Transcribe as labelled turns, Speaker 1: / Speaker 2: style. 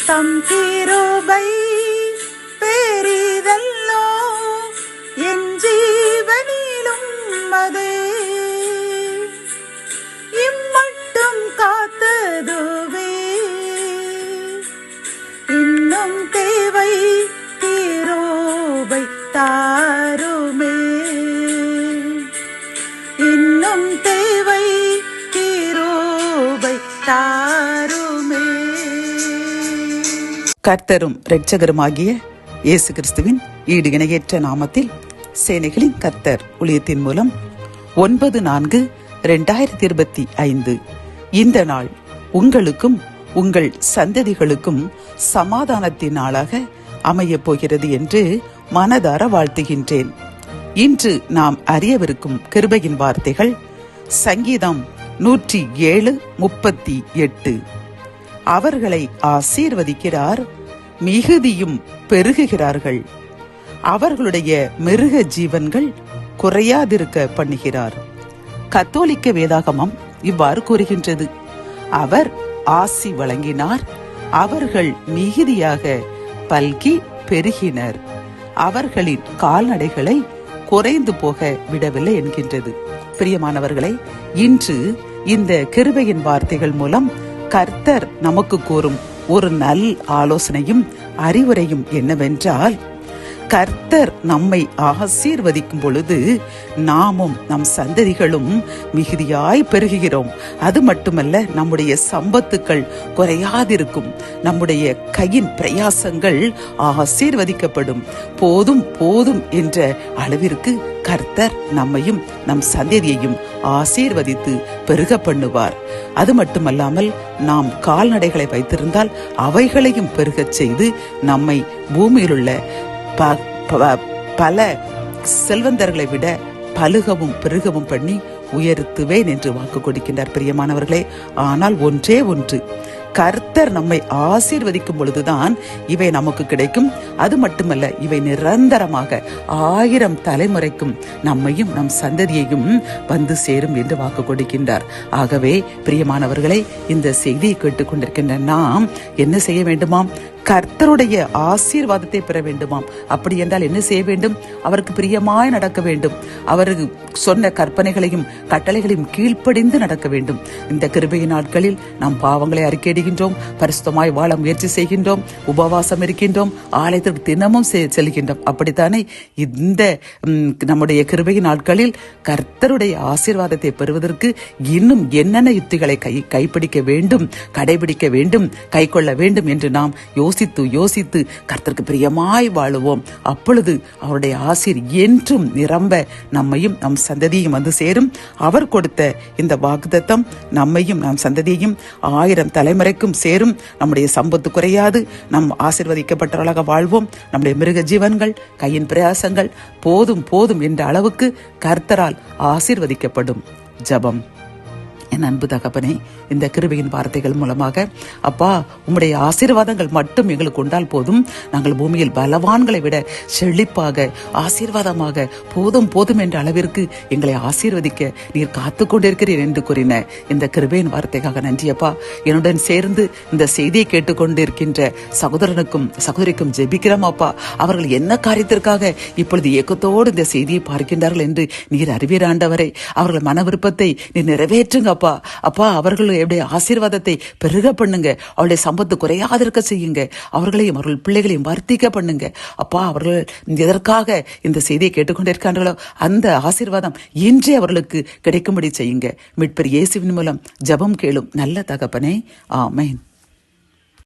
Speaker 1: தம் கிருபை பெரிதல்லோ என் ஜீவனிலும் அதே இம்மட்டும் காத்ததுவே இன்னும் தேவை கிருபை தாருமே இன்னும் தேவை கிருபை தாருமே.
Speaker 2: கர்த்தரும் இரட்சகருமாகிய இயேசு கிறிஸ்துவின் ஈடு இணையற்ற நாமத்தில் சேனைகளின் கர்த்தர் ஊழியத்தின் மூலம் 9/4/2025 இந்த நாள் உங்களுக்கும் உங்கள் சந்ததிகளுக்கும் சமாதானத்தின் நாளாக அமையப் போகிறது என்று மனதார வாழ்த்துகின்றேன். இன்று நாம் அறியவிருக்கும் கிருபையின் வார்த்தைகள் சங்கீதம் 107:38. அவர்களை ஆசீர்வதிக்கிறார், மிகுதியும் பெருகுகிறார்கள். அவர்களுடைய மிருக ஜீவன்கள் குறையாதிருக்க பண்ணுகிறார். கத்தோலிக்க வேதாகமம் இவ்வாறு கூறுகின்றது. அவர் ஆசி வழங்கினார், அவர்கள் மிகுதியாக பல்கி பெருகினர், அவர்களின் கால்நடைகளை குறைந்து போக விடவில்லை என்கின்றது. பிரியமானவர்களே, இன்று இந்த கிருபையின் வார்த்தைகள் மூலம் கர்த்தர் நமக்கு கூறும் ஒரு நல் ஆலோசனையும் அறிவுரையும் என்னவென்றால், கர்த்தர் நம்மை ஆசீர்வதிக்கும் பொழுது நாமும் நம் சந்ததிகளும் மிகுதியாய் பெருகுகிறோம். அது மட்டுமல்ல, நம்முடைய சம்பத்துக்கள் குறையாதிருக்கும், நம்முடைய கையின் பிரயாசங்கள் ஆசீர்வதிக்கப்படும். போதும் போதும் என்ற அளவிற்கு கர்த்தர் நம்மையும் நம் சந்ததியையும் ஆசீர்வதித்து பெருக பண்ணுவார். அது மட்டுமல்லாமல், நாம் கால்நடைகளை வைத்திருந்தால் அவைகளையும் பெருகச் செய்து நம்மை பூமியிலுள்ள பல செல்வந்தர்களை விட பலுகவும் பெருகவும் பண்ணி உயர்த்துவேன் என்று வாக்கு கொடுக்கின்றார். பிரியமானவர்களே, ஆனால் ஒன்றே ஒன்று, கர்த்தர் நம்மை ஆசீர்வதிக்கும் பொழுதுதான் இவை நமக்கு கிடைக்கும். அது மட்டுமல்ல, இவை நிரந்தரமாக 1000 தலைமுறைக்கும் நம்மையும் நம் சந்ததியையும் வந்து சேரும் என்று வாக்கு கொடுக்கின்றார். ஆகவே பிரியமானவர்களை, இந்த செய்தியை கேட்டுக்கொண்டிருக்கின்ற நாம் என்ன செய்ய வேண்டுமாம்? கர்த்தருடைய ஆசீர்வாதத்தை பெற வேண்டுமாம். அப்படி என்றால் என்ன செய்ய வேண்டும்? அவருக்கு பிரியமாய் நடக்க வேண்டும். அவருக்கு சொன்ன கற்பனைகளையும் கட்டளைகளையும் கீழ்ப்படிந்து நடக்க வேண்டும். இந்த கிருபையின் நாட்களில் நாம் பாவங்களை அறிக்கையிடுகின்றோம், பரிசுத்தமாய் வாழ முயற்சி செய்கின்றோம், உபவாசம் இருக்கின்றோம், ஆலயத்திற்கு தினமும் செல்கின்றோம். அப்படித்தானே இந்த நம்முடைய கிருபையின் நாட்களில் கர்த்தருடைய ஆசீர்வாதத்தை பெறுவதற்கு இன்னும் என்னென்ன யுத்திகளை கைப்பிடிக்க வேண்டும், கடைபிடிக்க வேண்டும், கை கொள்ள வேண்டும் என்று நாம் யோசித்து கர்த்தருக்கு பிரியமாய் வாழுவோம். அப்பொழுது அவருடைய ஆசீர் என்றும் நிரம்ப நம்மையும் நம் சந்ததியும் வந்து சேரும். அவர் கொடுத்த இந்த வாக்குத்தத்தம் நம்மையும் நம் சந்ததியையும் 1000 தலைமுறைக்கும் சேரும். நம்முடைய சம்பத்து குறையாது, நம் ஆசீர்வதிக்கப்பட்டவர்களாக வாழ்வோம். நம்முடைய மிருக ஜீவன்கள், கையின் பிரயாசங்கள் போதும் போதும் என்ற அளவுக்கு கர்த்தரால் ஆசீர்வதிக்கப்படும். ஜெபம். என் அன்பு தகப்பனே, இந்த கிருபையின் வார்த்தைகள் மூலமாக அப்பா, உம்முடைய ஆசீர்வாதங்கள் மட்டும் எங்களுக்கு உண்டால் போதும். நாங்கள் பூமியில் பலவான்களை விட செழிப்பாக ஆசீர்வாதமாக போதும் போதும் என்ற அளவிற்கு எங்களை ஆசீர்வதிக்க நீர் காத்து கொண்டிருக்கிறீர் என்று கூறின இந்த கிருபையின் வார்த்தைக்காக நன்றி அப்பா. என்னுடன் சேர்ந்து இந்த செய்தியை கேட்டுக்கொண்டிருக்கின்ற சகோதரனுக்கும் சகோதரிக்கும் ஜெபிக்கிறோம் அப்பா. அவர்கள் என்ன காரியத்திற்காக இப்பொழுது ஏக்கத்தோடு இந்த செய்தியை பார்க்கின்றார்கள் என்று நீர் அறிவீர் ஆண்டவரே. அவர்கள் மன விருப்பத்தை நீர் நிறைவேற்றுங்க அப்பா. அப்பா, அவர்களுடைய ஆசீர்வாதத்தை பெருக பண்ணுங்க. அவருடைய சம்பத்து குறையாதிருக்க செய்யுங்க. அவர்களையும் அவர்கள் பிள்ளைகளையும் வர்த்திக்க பண்ணுங்க அப்பா. அவர்கள் எதற்காக இந்த செய்தியை கேட்டுக்கொண்டிருக்கின்றார்களோ அந்த ஆசீர்வாதம் இன்றே அவர்களுக்கு கிடைக்கும்படி செய்யுங்க. மீட்பர் இயேசுவின் மூலம் ஜெபம் கேளும் நல்ல தகப்பனே, ஆமென்.